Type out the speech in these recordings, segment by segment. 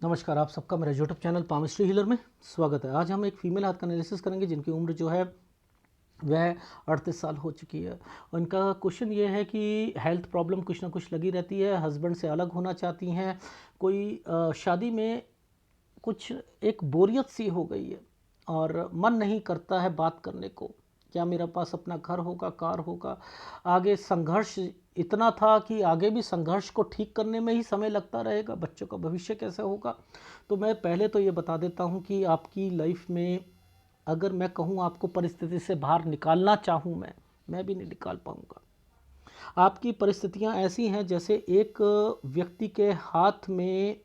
नमस्कार, आप सबका मेरे यूट्यूब चैनल पामिस्ट्री हीलर में स्वागत है। आज हम एक फीमेल हाथ का एनालिसिस करेंगे जिनकी उम्र जो है वह 38 साल हो चुकी है। उनका क्वेश्चन ये है कि हेल्थ प्रॉब्लम कुछ ना कुछ लगी रहती है, हस्बैंड से अलग होना चाहती हैं, कोई शादी में कुछ एक बोरियत सी हो गई है और मन नहीं करता है बात करने को। क्या मेरे पास अपना घर होगा, कार होगा? आगे संघर्ष इतना था कि आगे भी संघर्ष को ठीक करने में ही समय लगता रहेगा, बच्चों का भविष्य कैसे होगा? तो मैं पहले तो ये बता देता हूँ कि आपकी लाइफ में अगर मैं कहूँ आपको परिस्थिति से बाहर निकालना चाहूँ, मैं भी नहीं निकाल पाऊँगा। आपकी परिस्थितियाँ ऐसी हैं जैसे एक व्यक्ति के हाथ में,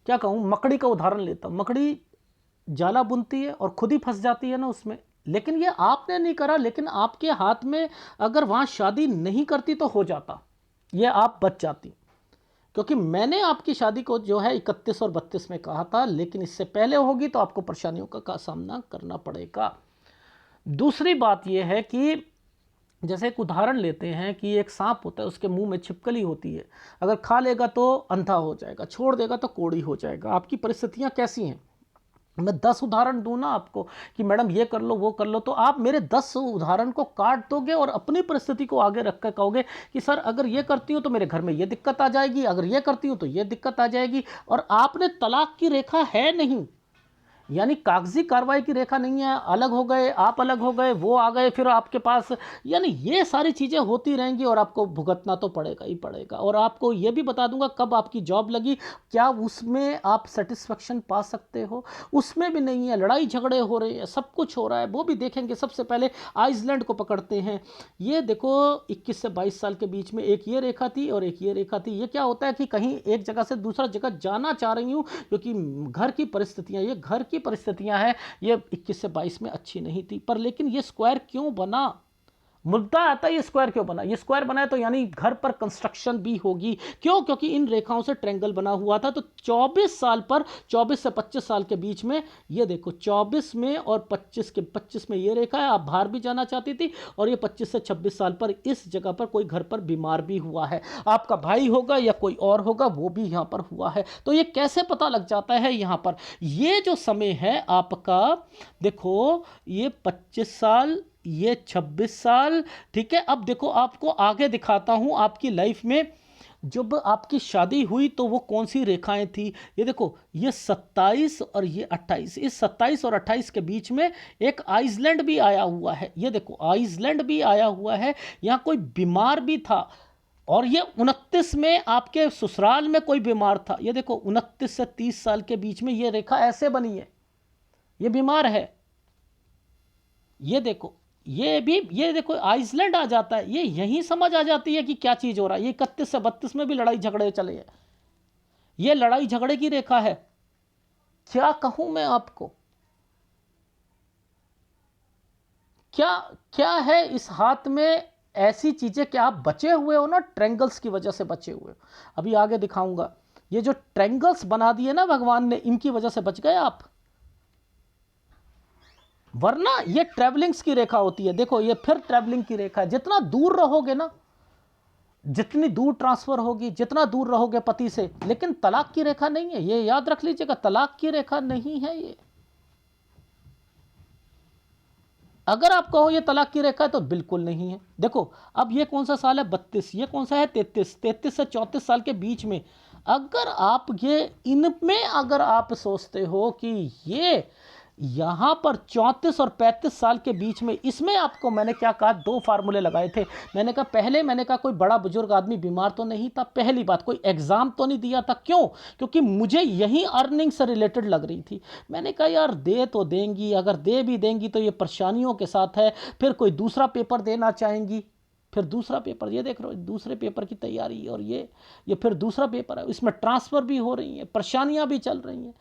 क्या कहूँ, मकड़ी का उदाहरण लेता हूँ। मकड़ी जाला बुनती है और खुद ही फंस जाती है ना उसमें। लेकिन ये आपने नहीं करा, लेकिन आपके हाथ में अगर वहाँ शादी नहीं करती तो हो जाता, ये आप बच जाती। क्योंकि मैंने आपकी शादी को जो है 31 और 32 में कहा था, लेकिन इससे पहले होगी तो आपको परेशानियों का सामना करना पड़ेगा। दूसरी बात यह है कि जैसे एक उदाहरण लेते हैं कि एक सांप होता है, उसके मुंह में छिपकली होती है, अगर खा लेगा तो अंधा हो जाएगा, छोड़ देगा तो कोढ़ी हो जाएगा। आपकी परिस्थितियां कैसी हैं? मैं 10 उदाहरण दूं ना आपको कि मैडम ये कर लो वो कर लो, तो आप मेरे 10 उदाहरण को काट दोगे और अपनी परिस्थिति को आगे रख कर कहोगे कि सर अगर ये करती हूँ तो मेरे घर में ये दिक्कत आ जाएगी, अगर ये करती हूँ तो ये दिक्कत आ जाएगी। और आपने तलाक की रेखा है नहीं, यानी कागजी कार्रवाई की रेखा नहीं है, अलग हो गए, आप अलग हो गए, वो आ गए फिर आपके पास, यानी ये सारी चीज़ें होती रहेंगी और आपको भुगतना तो पड़ेगा ही पड़ेगा। और आपको ये भी बता दूंगा कब आपकी जॉब लगी, क्या उसमें आप सेटिस्फेक्शन पा सकते हो? उसमें भी नहीं है, लड़ाई झगड़े हो रहे हैं, सब कुछ हो रहा है, वो भी देखेंगे। सबसे पहले आइसलैंड को पकड़ते हैं। ये देखो 21 से 22 साल के बीच में एक ये रेखा थी और एक ये रेखा थी। ये क्या होता है कि कहीं एक जगह से दूसरा जगह जाना चाह रही हूँ, क्योंकि घर की परिस्थितियाँ, ये घर की परिस्थितियां हैं। ये 21 से 22 में अच्छी नहीं थी, पर लेकिन ये स्क्वायर क्यों बना? मुद्दा आता है ये स्क्वायर क्यों बना। ये स्क्वायर बना है तो यानी घर पर कंस्ट्रक्शन भी होगी। क्यों? क्योंकि इन रेखाओं से ट्रायंगल बना हुआ था। तो 24 साल पर, 24 से 25 साल के बीच में, ये देखो 24 में और 25 में ये रेखा है, आप बाहर भी जाना चाहती थी। और ये 25 से 26 साल पर इस जगह पर कोई घर पर बीमार भी हुआ है, आपका भाई होगा या कोई और होगा, वो भी यहां पर हुआ है। तो ये कैसे पता लग जाता है? यहां पर ये जो समय है आपका, देखो ये 25 साल, ये 26 साल, ठीक है। अब देखो आपको आगे दिखाता हूं आपकी लाइफ में जब आपकी शादी हुई तो वो कौन सी रेखाएं थी। ये देखो, ये 27 और ये 28, इस 27 और 28 के बीच में एक आइसलैंड भी आया हुआ है। ये देखो आइसलैंड भी आया हुआ है, यहां कोई बीमार भी था। और ये 29 में आपके ससुराल में कोई बीमार था। ये देखो 29 से 30 साल के बीच में ये रेखा ऐसे बनी है, ये बीमार है। ये देखो, ये भी, ये देखो आइसलैंड आ जाता है। ये यही समझ आ जाती है कि क्या चीज हो रहा है। ये 31 से 32 में भी लड़ाई झगड़े चले हैं, ये लड़ाई झगड़े की रेखा है। क्या कहूं मैं आपको, क्या क्या है इस हाथ में ऐसी चीजें कि आप बचे हुए हो ना, ट्रैंगल्स की वजह से बचे हुए हो। अभी आगे दिखाऊंगा, ये जो ट्रैंगल्स बना दिए ना भगवान ने, इनकी वजह से बच गए आप, वरना ये ट्रैवलिंग्स की रेखा होती है। देखो ये फिर ट्रैवलिंग की रेखा है। जितना दूर रहोगे ना, जितनी दूर ट्रांसफर होगी, जितना दूर रहोगे पति से, लेकिन तलाक की रेखा नहीं है, ये याद रख लीजिएगा, तलाक की रेखा नहीं है ये। अगर आप कहो ये तलाक की रेखा है तो बिल्कुल नहीं है। देखो अब ये कौन सा साल है? 32। ये कौन सा है? 33। 33 से 34 साल के बीच में अगर आप ये, इनमें अगर आप सोचते हो कि ये यहां पर 34 और 35 साल के बीच में, इसमें आपको मैंने क्या कहा, दो फार्मूले लगाए थे। मैंने कहा पहले, मैंने कहा कोई बड़ा बुजुर्ग आदमी बीमार तो नहीं था, पहली बात कोई एग्जाम तो नहीं दिया था। क्यों? क्योंकि मुझे यही अर्निंग से रिलेटेड लग रही थी। मैंने कहा यार दे तो देंगी, अगर दे भी देंगी तो ये परेशानियों के साथ है, फिर कोई दूसरा पेपर देना चाहेंगी, फिर दूसरा पेपर, ये देख रहे हो दूसरे पेपर की तैयारी, और ये फिर दूसरा पेपर है, इसमें ट्रांसफर भी हो रही है, परेशानियां भी चल रही हैं।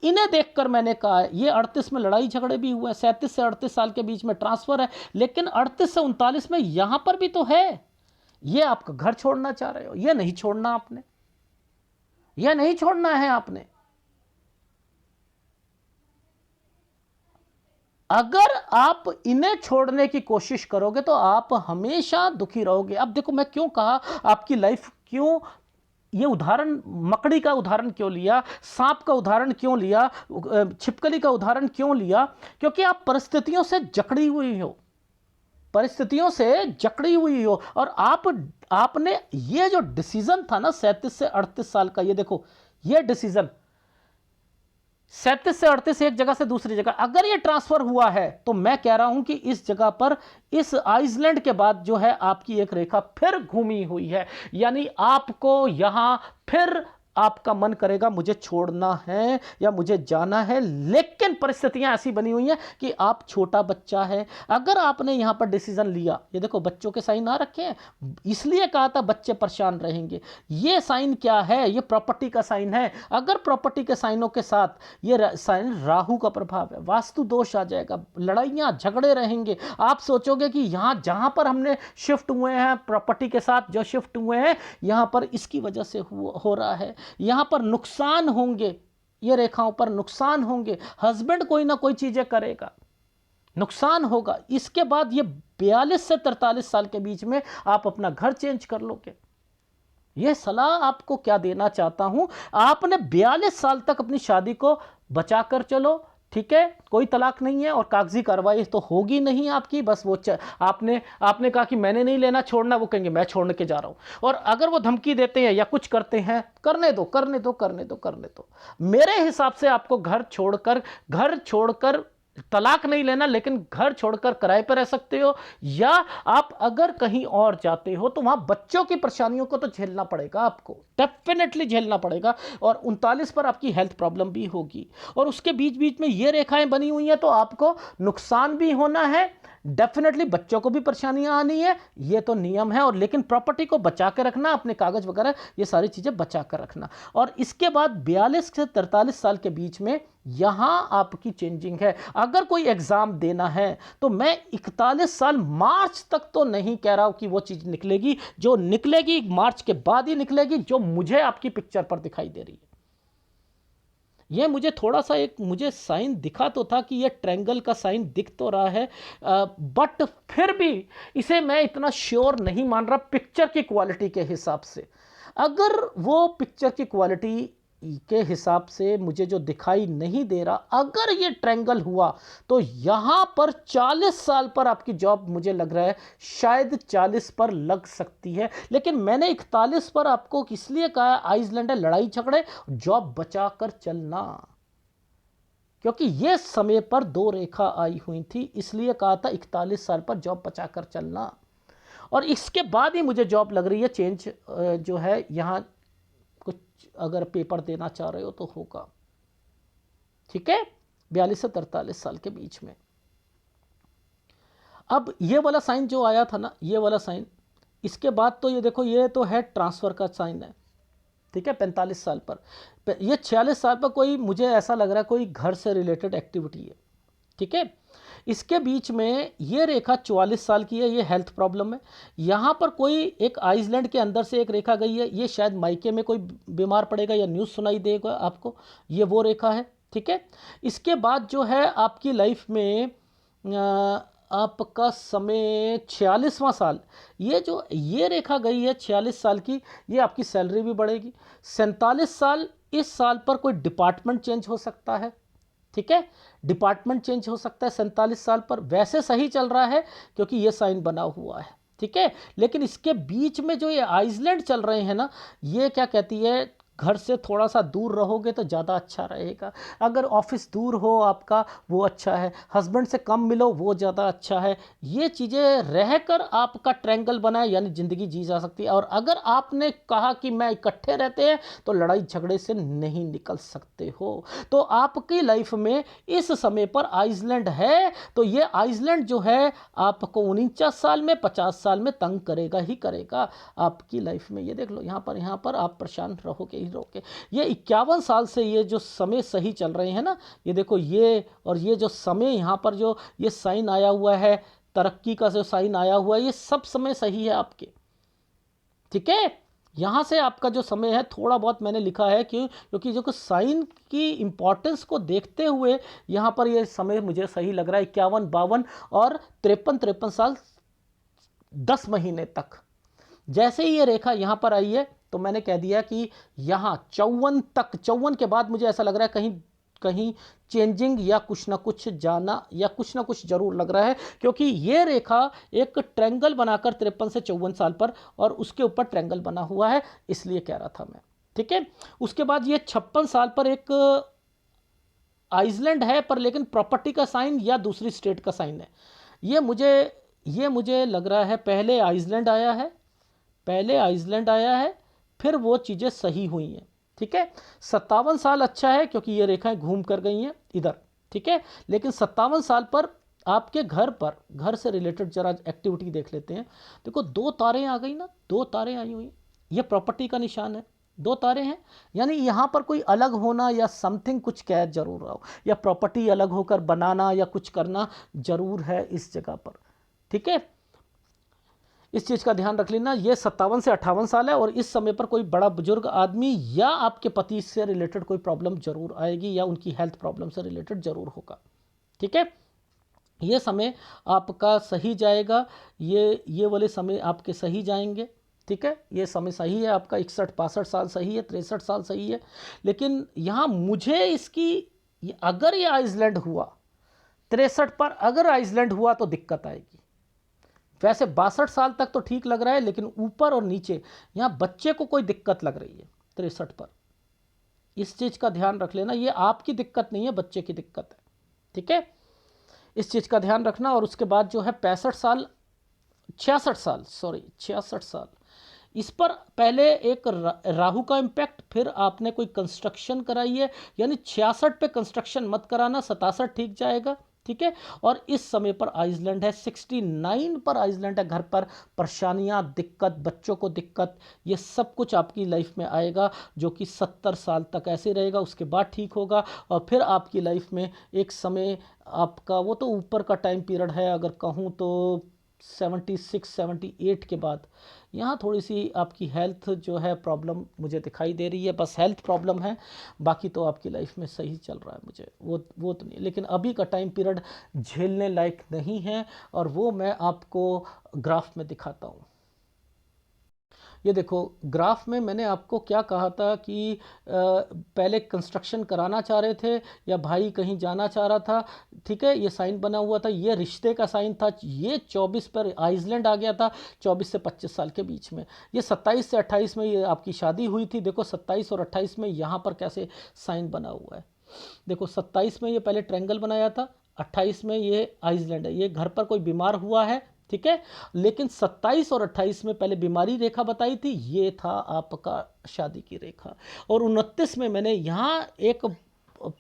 इन्हें देखकर मैंने कहा ये 38 में लड़ाई झगड़े भी हुए, 37 से 38 साल के बीच में ट्रांसफर है, लेकिन 38 से 39 में यहां पर भी तो है। ये आपका घर छोड़ना चाह रहे हो, ये नहीं छोड़ना आपने, ये नहीं छोड़ना है आपने। अगर आप इन्हें छोड़ने की कोशिश करोगे तो आप हमेशा दुखी रहोगे। अब देखो मैं क्यों कहा आपकी लाइफ क्यों ये उदाहरण मकड़ी का उदाहरण क्यों लिया, सांप का उदाहरण क्यों लिया, छिपकली का उदाहरण क्यों लिया? क्योंकि आप परिस्थितियों से जकड़ी हुई हो, परिस्थितियों से जकड़ी हुई हो, और आपने ये जो डिसीजन था ना 37 से 38 साल का, ये देखो ये डिसीजन 37 से 38 एक जगह से दूसरी जगह अगर ये ट्रांसफर हुआ है, तो मैं कह रहा हूं कि इस जगह पर, इस आइसलैंड के बाद जो है आपकी एक रेखा फिर घूमी हुई है, यानी आपको यहां फिर आपका मन करेगा मुझे छोड़ना है या मुझे जाना है, लेकिन परिस्थितियां ऐसी बनी हुई हैं कि आप छोटा बच्चा है। अगर आपने यहां पर डिसीजन लिया, ये देखो बच्चों के साइन आ रखे हैं, इसलिए कहा था बच्चे परेशान रहेंगे। ये साइन क्या है? ये प्रॉपर्टी का साइन है। अगर प्रॉपर्टी के साइनों के साथ ये साइन राहु का प्रभाव है, वास्तु दोष आ जाएगा, लड़ाइयां झगड़े रहेंगे। आप सोचोगे कि यहां जहां पर हमने शिफ्ट हुए हैं, प्रॉपर्टी के साथ जो शिफ्ट हुए हैं, यहां पर इसकी वजह से हो रहा है, यहां पर नुकसान होंगे, ये रेखाओं पर नुकसान होंगे, हस्बैंड कोई ना कोई चीजें करेगा, नुकसान होगा। इसके बाद ये 42 से 43 साल के बीच में आप अपना घर चेंज कर लोगे। यह सलाह आपको क्या देना चाहता हूं, आपने 42 साल तक अपनी शादी को बचा कर चलो, ठीक है, कोई तलाक नहीं है और कागजी कार्रवाई तो होगी नहीं आपकी। बस वो आपने कहा कि मैंने नहीं लेना छोड़ना, वो कहेंगे मैं छोड़ने के जा रहा हूं। और अगर वो धमकी देते हैं या कुछ करते हैं, करने दो करने दो करने दो करने दो। मेरे हिसाब से आपको घर छोड़कर तलाक नहीं लेना, लेकिन घर छोड़कर किराए पर रह सकते हो, या आप अगर कहीं और जाते हो तो वहां बच्चों की परेशानियों को तो झेलना पड़ेगा, आपको डेफिनेटली झेलना पड़ेगा। और 39 पर आपकी हेल्थ प्रॉब्लम भी होगी, और उसके बीच बीच में ये रेखाएं बनी हुई हैं, तो आपको नुकसान भी होना है, डेफिनेटली बच्चों को भी परेशानियां आनी है, ये तो नियम है। और लेकिन प्रॉपर्टी को बचा के रखना, अपने कागज वगैरह ये सारी चीजें बचा कर रखना। और इसके बाद 42 से 43 साल के बीच में यहां आपकी चेंजिंग है। अगर कोई एग्जाम देना है तो मैं 41 साल मार्च तक तो नहीं कह रहा हूं कि वो चीज निकलेगी, जो निकलेगी मार्च के बाद ही निकलेगी, जो मुझे आपकी पिक्चर पर दिखाई दे रही है। ये मुझे थोड़ा सा मुझे साइन दिखा तो था कि ये ट्रायंगल का साइन दिख तो रहा है, बट फिर भी इसे मैं इतना श्योर नहीं मान रहा पिक्चर की क्वालिटी के हिसाब से। अगर वो पिक्चर की क्वालिटी के हिसाब से मुझे जो दिखाई नहीं दे रहा, अगर ये ट्रायंगल हुआ, तो यहां पर 40 साल पर आपकी जॉब मुझे लग रहा है शायद 40 पर लग सकती है। लेकिन मैंने 41 पर आपको इसलिए कहा, आइसलैंड है, लड़ाई झगड़े, जॉब बचा कर चलना, क्योंकि ये समय पर दो रेखा आई हुई थी, इसलिए कहा था 41 साल पर जॉब बचा कर चलना। और इसके बाद ही मुझे जॉब लग रही है चेंज जो है, यहां कुछ अगर पेपर देना चाह रहे हो तो होगा, ठीक है, 42 से 43 साल के बीच में। अब ये वाला साइन जो आया था ना, ये वाला साइन, इसके बाद तो ये देखो, ये तो है ट्रांसफर का साइन है, ठीक है, 45 साल पर। ये 46 साल पर कोई, मुझे ऐसा लग रहा है कोई घर से रिलेटेड एक्टिविटी है, ठीक है। इसके बीच में ये रेखा 44 साल की है, ये हेल्थ प्रॉब्लम है। यहाँ पर कोई एक आइसलैंड के अंदर से एक रेखा गई है, ये शायद मायके में कोई बीमार पड़ेगा या न्यूज़ सुनाई देगा आपको, ये वो रेखा है, ठीक है। इसके बाद जो है आपकी लाइफ में आपका समय 46वां साल, ये रेखा गई है 46 साल की, ये आपकी सैलरी भी बढ़ेगी। 47 साल, इस साल पर कोई डिपार्टमेंट चेंज हो सकता है, ठीक है, डिपार्टमेंट चेंज हो सकता है 47 साल पर। वैसे सही चल रहा है क्योंकि ये साइन बना हुआ है, ठीक है। लेकिन इसके बीच में जो ये आइसलैंड चल रहे हैं ना, ये क्या कहती है, घर से थोड़ा सा दूर रहोगे तो ज़्यादा अच्छा रहेगा। अगर ऑफिस दूर हो आपका, वो अच्छा है, हस्बैंड से कम मिलो, वो ज़्यादा अच्छा है। ये चीज़ें रहकर आपका ट्रायंगल बना है, यानी ज़िंदगी जी जा सकती है। और अगर आपने कहा कि मैं इकट्ठे रहते हैं, तो लड़ाई झगड़े से नहीं निकल सकते हो। तो आपकी लाइफ में इस समय पर आइसलैंड है, तो ये आइसलैंड जो है आपको 49 साल में, 50 साल में तंग करेगा ही करेगा आपकी लाइफ में। ये देख लो, यहाँ पर आप परेशान रहोगे ही रहोगे। ये 51 साल से ये जो समय सही चल रहे हैं ना, ये देखो, ये और ये जो समय यहाँ पर जो ये साइन आया हुआ है, तरक्की का जो साइन आया हुआ है, ये सब समय सही है आपके, ठीक है। यहाँ से आपका जो समय है, थोड़ा बहुत मैंने लिखा है क्योंकि जो साइन की इंपॉर्टेंस को देखते हुए यहाँ पर ये समय मुझे सही लग रहा है। 51, 52 और 53 साल 10 महीने तक, जैसे ही ये रेखा यहाँ पर आई है तो मैंने कह दिया कि यहाँ 54 तक, 54 के बाद मुझे ऐसा लग रहा है कहीं कहीं चेंजिंग या कुछ ना कुछ जाना या कुछ ना कुछ जरूर लग रहा है, क्योंकि ये रेखा एक ट्रायंगल बनाकर 53 से 54 साल पर और उसके ऊपर ट्रायंगल बना हुआ है, इसलिए कह रहा था मैं। ठीक है, उसके बाद ये 56 साल पर एक आइसलैंड है, पर लेकिन प्रॉपर्टी का साइन या दूसरी स्टेट का साइन है। ये मुझे लग रहा है पहले आइसलैंड आया है, पहले आइसलैंड आया है, फिर वो चीज़ें सही हुई हैं। ठीक है, 57 साल अच्छा है क्योंकि ये रेखाएं घूम कर गई हैं इधर। ठीक है, लेकिन 57 साल पर आपके घर पर, घर से रिलेटेड जरा एक्टिविटी देख लेते हैं। देखो 2 तारें आ गई ना, 2 तारें आई हुई, ये प्रॉपर्टी का निशान है, 2 तारे हैं, यानी यहाँ पर कोई अलग होना या समथिंग कुछ कैद जरूर रहा हो, या प्रॉपर्टी अलग होकर बनाना या कुछ करना जरूर है इस जगह पर। ठीक है, इस चीज़ का ध्यान रख लेना। ये 57 से 58 साल है और इस समय पर कोई बड़ा बुजुर्ग आदमी या आपके पति से रिलेटेड कोई प्रॉब्लम जरूर आएगी या उनकी हेल्थ प्रॉब्लम से रिलेटेड जरूर होगा। ठीक है, ये समय आपका सही जाएगा, ये वाले समय आपके सही जाएंगे। ठीक है, ये समय सही है आपका, 61-62 साल सही है, 63 साल सही है। लेकिन यहाँ मुझे इसकी, अगर ये आइसलैंड हुआ 63 पर, अगर आइसलैंड हुआ तो दिक्कत आएगी। वैसे 62 साल तक तो ठीक लग रहा है, लेकिन ऊपर और नीचे यहाँ बच्चे को कोई दिक्कत लग रही है 63 पर। इस चीज़ का ध्यान रख लेना, ये आपकी दिक्कत नहीं है, बच्चे की दिक्कत है। ठीक है, इस चीज़ का ध्यान रखना। और उसके बाद जो है 65 साल, 66 साल, सॉरी 66 साल, इस पर पहले एक राहु का इम्पैक्ट, फिर आपने कोई कंस्ट्रक्शन कराई है, यानी 66 पे कंस्ट्रक्शन मत कराना, 67 ठीक जाएगा। ठीक है, और इस समय पर आइसलैंड है, 69 पर आइसलैंड है। घर पर परेशानियां, दिक्कत, बच्चों को दिक्कत, ये सब कुछ आपकी लाइफ में आएगा, जो कि 70 साल तक ऐसे रहेगा, उसके बाद ठीक होगा। और फिर आपकी लाइफ में एक समय आपका, वो तो ऊपर का टाइम पीरियड है, अगर कहूँ तो 76-78 के बाद यहाँ थोड़ी सी आपकी हेल्थ जो है प्रॉब्लम मुझे दिखाई दे रही है, बस हेल्थ प्रॉब्लम है, बाकी तो आपकी लाइफ में सही चल रहा है मुझे, वो तो नहीं। लेकिन अभी का टाइम पीरियड झेलने लायक नहीं है, और वो मैं आपको ग्राफ में दिखाता हूँ। ये देखो ग्राफ में मैंने आपको क्या कहा था कि पहले कंस्ट्रक्शन कराना चाह रहे थे या भाई कहीं जाना चाह रहा था। ठीक है, ये साइन बना हुआ था, ये रिश्ते का साइन था। ये 24 पर आइसलैंड आ गया था, 24 से 25 साल के बीच में। ये 27 से 28 में ये आपकी शादी हुई थी। देखो 27 और 28 में यहाँ पर कैसे साइन बना हुआ है। देखो 27 में ये पहले ट्रायंगल बनाया था, 28 में ये आइसलैंड है। ये घर पर कोई बीमार हुआ है, ठीक है, लेकिन 27 और 28 में पहले बीमारी रेखा बताई थी, ये था आपका शादी की रेखा। और 29 में मैंने यहाँ एक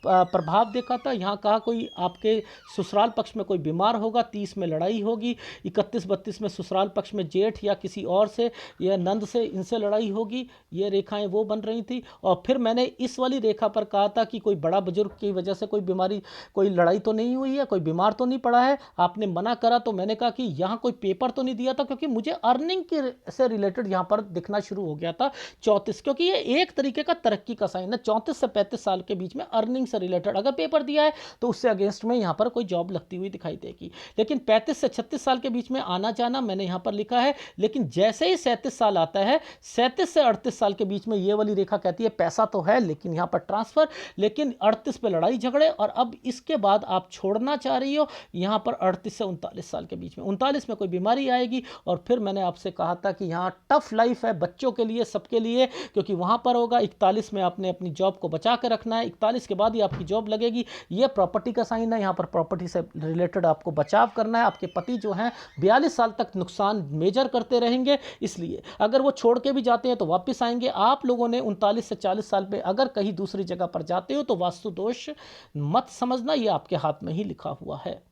प्रभाव देखा था, यहाँ कहा कोई आपके ससुराल पक्ष में कोई बीमार होगा, 30 में लड़ाई होगी, 31-32 में ससुराल पक्ष में जेठ या किसी और से या नंद से, इनसे लड़ाई होगी। ये रेखाएं वो बन रही थी। और फिर मैंने इस वाली रेखा पर कहा था कि कोई बड़ा बुजुर्ग की वजह से कोई बीमारी, कोई लड़ाई तो नहीं हुई है, कोई बीमार तो नहीं पड़ा है। आपने मना करा तो मैंने कहा कि यहाँ कोई पेपर तो नहीं दिया था, क्योंकि मुझे अर्निंग के से रिलेटेड यहाँ पर दिखना शुरू हो गया था 34, क्योंकि ये एक तरीके का तरक्की का साइन है। 34 से 35 साल के बीच में अर्निंग से रिलेटेड अगर पेपर दिया है तो उससे अगेंस्ट में यहां पर कोई जॉब लगती हुई दिखाई देगी। लेकिन 35 से 36 साल के बीच में आना जाना मैंने यहां पर लिखा है। लेकिन जैसे ही 37 साल आता है, 37 से 38 साल के बीच में ये वाली रेखा कहती है पैसा तो है लेकिन यहां पर ट्रांसफर, लेकिन 38 पे लड़ाई झगड़े, और अब इसके बाद आप छोड़ना चाह रही हो यहां पर 38 से 39 साल के बीच में। 39 में कोई बीमारी आएगी, और फिर मैंने आपसे कहा था कि यहां टफ लाइफ है बच्चों के लिए, सबके लिए, क्योंकि वहां पर होगा। 41 में आपने अपनी जॉब को बचा के रखना है, 41 के बाद ही आपकी जॉब लगेगी। ये प्रॉपर्टी का साइन है, यहां पर प्रॉपर्टी से रिलेटेड आपको बचाव करना है। आपके पति जो हैं 42 साल तक नुकसान मेजर करते रहेंगे, इसलिए अगर वो छोड़ के भी जाते हैं तो वापस आएंगे। आप लोगों ने 39 से 40 साल पे अगर कहीं दूसरी जगह पर जाते हो तो वास्तु दोष मत समझना, ये आपके हाथ में ही लिखा हुआ है।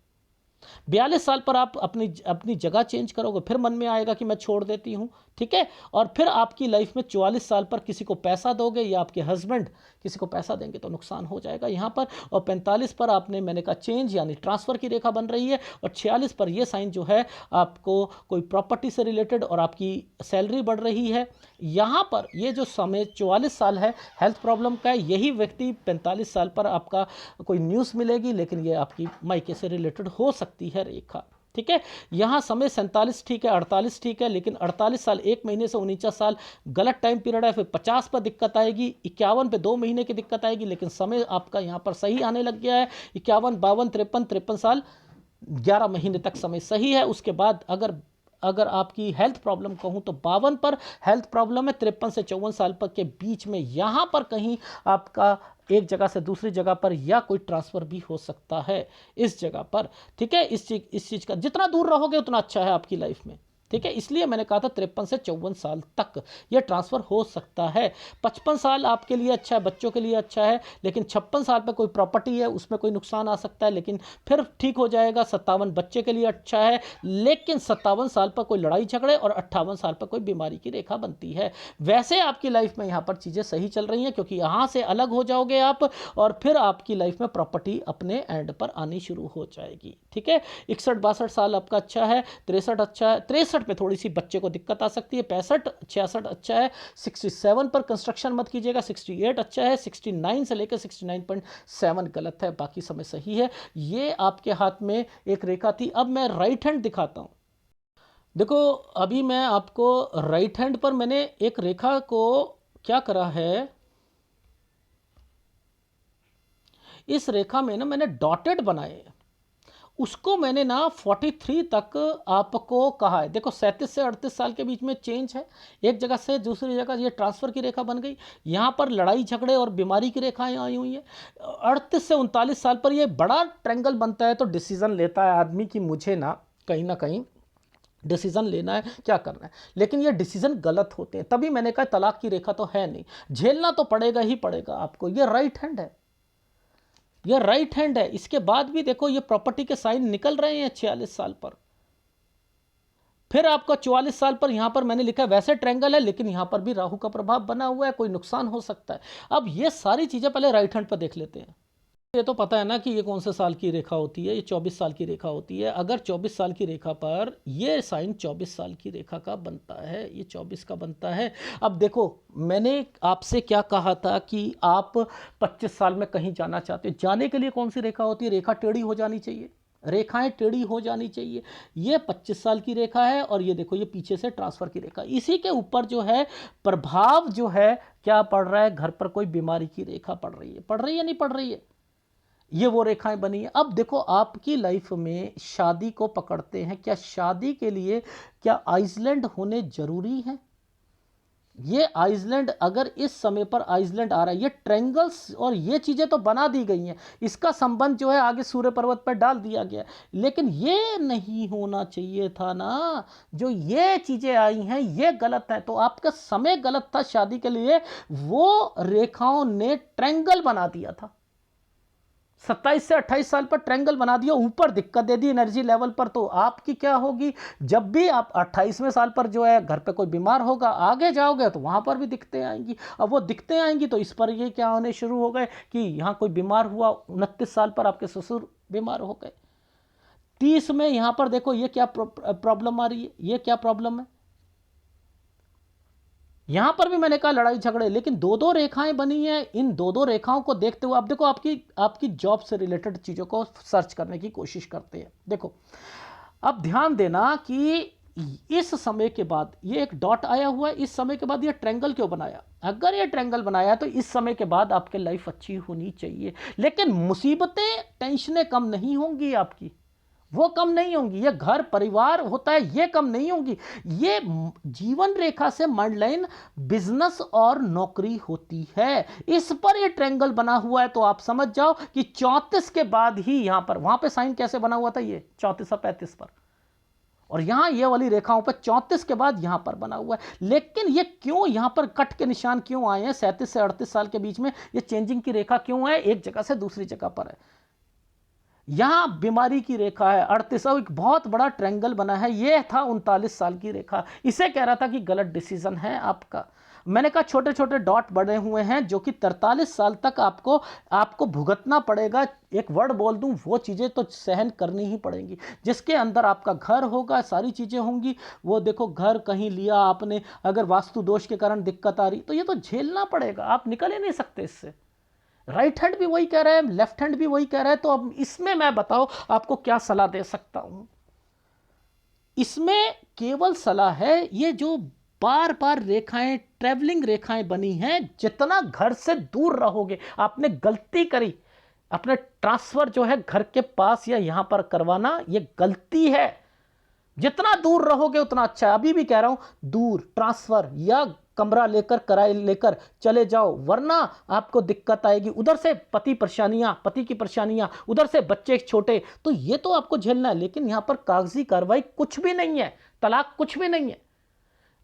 42 साल पर आप अपनी जगह चेंज करोगे, फिर मन में आएगा कि मैं छोड़ देती हूं, ठीक है, और फिर आपकी लाइफ में 44 साल पर किसी को पैसा दोगे या आपके हस्बैंड किसी को पैसा देंगे तो नुकसान हो जाएगा यहां पर। और 45 पर आपने, मैंने कहा चेंज यानी ट्रांसफर की रेखा बन रही है, और 46 पर यह साइन जो है आपको कोई प्रॉपर्टी से रिलेटेड और आपकी सैलरी बढ़ रही है। यहां पर ये जो समय 44 साल है हेल्थ प्रॉब्लम का है, यही व्यक्ति 45 साल पर आपका कोई न्यूज़ मिलेगी, लेकिन ये आपकी मायके से रिलेटेड हो सकती है रेखा। ठीक है। यहाँ समय 47 ठीक है, 48 ठीक है, लेकिन 48 साल 1 महीने से 49 साल गलत टाइम पीरियड है। फिर 50 पर दिक्कत आएगी, 51 पे 2 महीने की दिक्कत आएगी, लेकिन समय आपका यहाँ पर सही आने लग गया है। 51, 52, 53, 53 साल 11 महीने तक समय सही है। उसके बाद अगर आपकी हेल्थ प्रॉब्लम कहूँ तो 52 पर हेल्थ प्रॉब्लम है, 53 से 54 साल पर के बीच में यहाँ पर कहीं आपका एक जगह से दूसरी जगह पर या कोई ट्रांसफ़र भी हो सकता है इस जगह पर। ठीक है, इस चीज़ का जितना दूर रहोगे उतना अच्छा है आपकी लाइफ में। ठीक है, इसलिए मैंने कहा था 53 से 54 साल तक यह ट्रांसफ़र हो सकता है। 55 साल आपके लिए अच्छा है, बच्चों के लिए अच्छा है, लेकिन 56 साल पे कोई प्रॉपर्टी है उसमें कोई नुकसान आ सकता है, लेकिन फिर ठीक हो जाएगा। 57 बच्चे के लिए अच्छा है, लेकिन 57 साल पर कोई लड़ाई झगड़े और 58 साल पर कोई बीमारी की रेखा बनती है। वैसे आपकी लाइफ में यहाँ पर चीज़ें सही चल रही हैं, क्योंकि यहाँ से अलग हो जाओगे आप और फिर आपकी लाइफ में प्रॉपर्टी अपने एंड पर आनी शुरू हो जाएगी। ठीक है, 61-62 साल आपका अच्छा है, 63 अच्छा है, 63 पे थोड़ी सी बच्चे को दिक्कत आ सकती है, 65-66 अच्छा है, 67 पर कंस्ट्रक्शन मत कीजिएगा, 68 अच्छा है, 69 से लेकर 69.7 गलत है, बाकी समय सही है। ये आपके हाथ में एक रेखा थी। अब मैं राइट हैंड दिखाता हूं। देखो, अभी मैं आपको राइट हैंड पर मैंने एक रेखा को क्या करा है, इस रेखा में ना मैंने डॉटेड बनाए, उसको मैंने ना 43 तक आपको कहा है। देखो 37 से 38 साल के बीच में चेंज है, एक जगह से दूसरी जगह ये ट्रांसफ़र की रेखा बन गई। यहाँ पर लड़ाई झगड़े और बीमारी की रेखाएं आई हुई हैं। 38 से 39 साल पर ये बड़ा ट्रैंगल बनता है, तो डिसीज़न लेता है आदमी कि मुझे ना कहीं डिसीज़न लेना है, क्या करना है, लेकिन ये डिसीज़न गलत होते हैं। तभी मैंने कहा तलाक की रेखा तो है नहीं, झेलना तो पड़ेगा ही पड़ेगा आपको। ये राइट हैंड है, यह राइट हैंड है। इसके बाद भी देखो ये प्रॉपर्टी के साइन निकल रहे हैं 46 साल पर। फिर आपका 44 साल पर यहां पर मैंने लिखा है वैसे ट्रायंगल है, लेकिन यहां पर भी राहु का प्रभाव बना हुआ है, कोई नुकसान हो सकता है। अब ये सारी चीजें पहले राइट हैंड पर देख लेते हैं। ये तो पता है ना कि ये कौन से साल की रेखा होती है, ये 24 साल की रेखा होती है। अगर 24 साल की रेखा पर ये साइन 24 साल की रेखा का बनता है, ये 24 का बनता है। अब देखो मैंने आपसे क्या कहा था कि आप 25 साल में कहीं जाना चाहते हो, जाने के लिए कौन सी रेखा होती है, रेखा टेढ़ी हो जानी चाहिए, रेखाएं टेढ़ी हो जानी चाहिए। ये 25 साल की रेखा है और ये देखो ये पीछे से ट्रांसफर की रेखा, इसी के ऊपर जो है प्रभाव जो है क्या पड़ रहा है, घर पर कोई बीमारी की रेखा पड़ रही है नहीं पड़ रही है, ये वो रेखाएं बनी है। अब देखो आपकी लाइफ में शादी को पकड़ते हैं, क्या शादी के लिए क्या आइसलैंड होने जरूरी है? ये आइसलैंड अगर इस समय पर आइसलैंड आ रहा है, ये ट्रायंगल्स और ये चीजें तो बना दी गई हैं, इसका संबंध जो है आगे सूर्य पर्वत पर डाल दिया गया, लेकिन ये नहीं होना चाहिए था ना। जो ये चीजें आई हैं ये गलत है, तो आपका समय गलत था शादी के लिए, वो रेखाओं ने ट्रायंगल बना दिया था। 27 से 28 साल पर ट्रायंगल बना दिया, ऊपर दिक्कत दे दी एनर्जी लेवल पर, तो आपकी क्या होगी, जब भी आप 28वें साल पर जो है घर पे कोई बीमार होगा, आगे जाओगे तो वहां पर भी दिक्कतें आएंगी। अब वो दिक्कतें आएंगी तो इस पर ये क्या होने शुरू हो गए कि यहाँ कोई बीमार हुआ, 29 साल पर आपके ससुर बीमार हो गए, 30 में यहाँ पर देखो ये क्या प्रॉब्लम आ रही है, ये क्या प्रॉब्लम है, यहां पर भी मैंने कहा लड़ाई झगड़े, लेकिन दो दो रेखाएं बनी हैं। इन दो दो रेखाओं को देखते हुए अब देखो आपकी जॉब से रिलेटेड चीजों को सर्च करने की कोशिश करते हैं। देखो अब ध्यान देना कि इस समय के बाद ये एक डॉट आया हुआ है, इस समय के बाद ये ट्रायंगल क्यों बनाया? अगर ये ट्रायंगल बनाया तो इस समय के बाद आपकी लाइफ अच्छी होनी चाहिए, लेकिन मुसीबतें टेंशनें कम नहीं होंगी आपकी, वो कम नहीं होंगी। ये घर परिवार होता है, ये कम नहीं होंगी। ये जीवन रेखा से मंडलाइन बिजनेस और नौकरी होती है, इस पर ये ट्रायंगल बना हुआ है। तो आप समझ जाओ कि 34 के बाद ही यहां पर, वहां पे साइन कैसे बना हुआ था, ये 34 और 35 पर, और यहां ये वाली रेखाओं पर 34 के बाद यहां पर बना हुआ है। लेकिन ये क्यों यहां पर कट के निशान क्यों आए हैं? 37 से 38 साल के बीच में ये चेंजिंग की रेखा क्यों है, एक जगह से दूसरी जगह पर है। यहां बीमारी की रेखा है 38, एक बहुत बड़ा ट्रायंगल बना है, यह था 39 साल की रेखा। इसे कह रहा था कि गलत डिसीजन है आपका। मैंने कहा छोटे छोटे डॉट बने हुए हैं जो कि 43 साल तक आपको भुगतना पड़ेगा। एक वर्ड बोल दूं, वो चीजें तो सहन करनी ही पड़ेंगी, जिसके अंदर आपका घर होगा, सारी चीजें होंगी। वो देखो घर कहीं लिया आपने, अगर वास्तु दोष के कारण दिक्कत आ रही तो ये तो झेलना पड़ेगा, आप निकल ही नहीं सकते इससे। राइट हैंड भी वही कह रहा है, लेफ्ट हैंड भी वही कह रहा है, तो अब इसमें मैं बताओ आपको क्या सलाह दे सकता हूं। इसमें केवल सलाह है, ये जो बार बार रेखाएं, ट्रेवलिंग रेखाएं बनी हैं, जितना घर से दूर रहोगे, आपने गलती करी, अपने ट्रांसफर जो है घर के पास या यहां पर करवाना, ये गलती है। जितना दूर रहोगे उतना अच्छा है। अभी भी कह रहा हूं, दूर ट्रांसफर या कमरा लेकर, किराए लेकर चले जाओ, वरना आपको दिक्कत आएगी। उधर से पति की परेशानियां, उधर से बच्चे छोटे, तो ये तो आपको झेलना है। लेकिन यहां पर कागजी कार्रवाई कुछ भी नहीं है, तलाक कुछ भी नहीं है,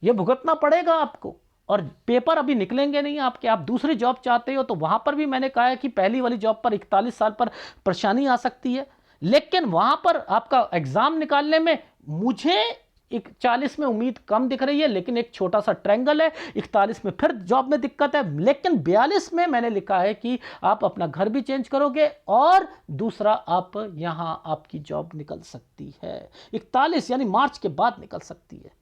ये भुगतना पड़ेगा आपको। और पेपर अभी निकलेंगे नहीं आपके। आप दूसरी जॉब चाहते हो तो वहां पर भी मैंने कहा है कि पहली वाली जॉब पर 41 साल पर परेशानी आ सकती है, लेकिन वहां पर आपका एग्जाम निकालने में मुझे 40 में उम्मीद कम दिख रही है, लेकिन एक छोटा सा ट्रायंगल है। 41 में फिर जॉब में दिक्कत है, लेकिन 42 में मैंने लिखा है कि आप अपना घर भी चेंज करोगे और दूसरा आप यहां आपकी जॉब निकल सकती है। 41 यानी मार्च के बाद निकल सकती है।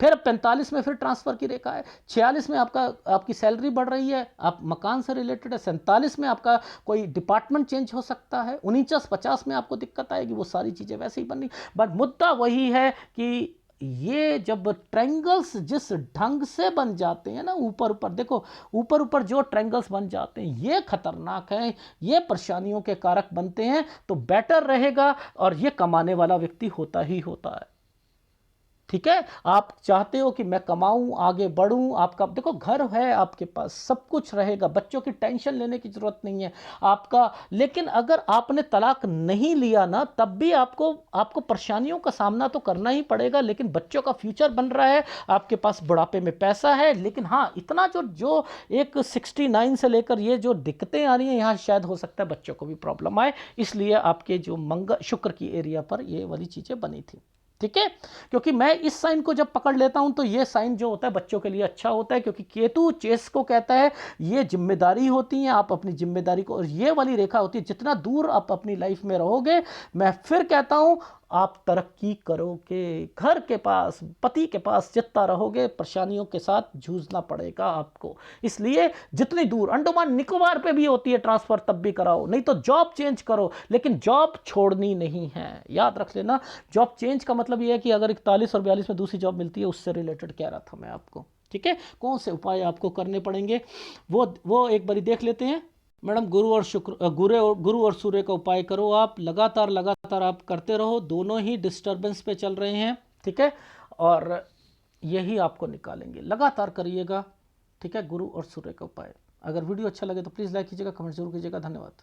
फिर 45 में फिर ट्रांसफर की रेखा है। 46 में आपकी सैलरी बढ़ रही है, आप मकान से रिलेटेड है। 47 में आपका कोई डिपार्टमेंट चेंज हो सकता है। 49-50 में आपको दिक्कत आएगी, वो सारी चीज़ें वैसे ही बननी। बट मुद्दा वही है कि ये जब ट्रायंगल्स जिस ढंग से बन जाते हैं ना, ऊपर ऊपर देखो, ऊपर ऊपर जो ट्रायंगल्स बन जाते हैं ये खतरनाक हैं, ये परेशानियों के कारक बनते हैं। तो बेटर रहेगा, और ये कमाने वाला व्यक्ति होता ही होता है। ठीक है, आप चाहते हो कि मैं कमाऊं, आगे बढ़ूं, आपका देखो घर है आपके पास, सब कुछ रहेगा, बच्चों की टेंशन लेने की जरूरत नहीं है आपका। लेकिन अगर आपने तलाक नहीं लिया ना, तब भी आपको परेशानियों का सामना तो करना ही पड़ेगा। लेकिन बच्चों का फ्यूचर बन रहा है, आपके पास बुढ़ापे में पैसा है। लेकिन हाँ, इतना जो एक 69 से लेकर ये जो दिक्कतें आ रही हैं, यहाँ शायद हो सकता है बच्चों को भी प्रॉब्लम आए, इसलिए आपके जो मंगल शुक्र की एरिया पर ये वाली चीज़ें बनी थी। ठीक है, क्योंकि मैं इस साइन को जब पकड़ लेता हूं तो ये साइन जो होता है बच्चों के लिए अच्छा होता है, क्योंकि केतु चेस को कहता है ये जिम्मेदारी होती है, आप अपनी जिम्मेदारी को, और ये वाली रेखा होती है जितना दूर आप अपनी लाइफ में रहोगे, मैं फिर कहता हूं आप तरक्की करोगे। घर के पास, पति के पास जितना रहोगे, परेशानियों के साथ जूझना पड़ेगा आपको। इसलिए जितनी दूर, अंडमान निकोबार पे भी होती है ट्रांसफर, तब भी कराओ, नहीं तो जॉब चेंज करो, लेकिन जॉब छोड़नी नहीं है। याद रख लेना, जॉब चेंज का मतलब यह है कि अगर 41 और 42 में दूसरी जॉब मिलती है, उससे रिलेटेड कह रहा था मैं आपको। ठीक है, कौन से उपाय आपको करने पड़ेंगे वो एक बारी देख लेते हैं। मैडम, गुरु और सूर्य का उपाय करो। आप लगातार आप करते रहो, दोनों ही डिस्टर्बेंस पे चल रहे हैं। ठीक है, और यही आपको निकालेंगे, लगातार करिएगा। ठीक है, गुरु और सूर्य का उपाय। अगर वीडियो अच्छा लगे तो प्लीज़ लाइक कीजिएगा, कमेंट जरूर कीजिएगा। धन्यवाद।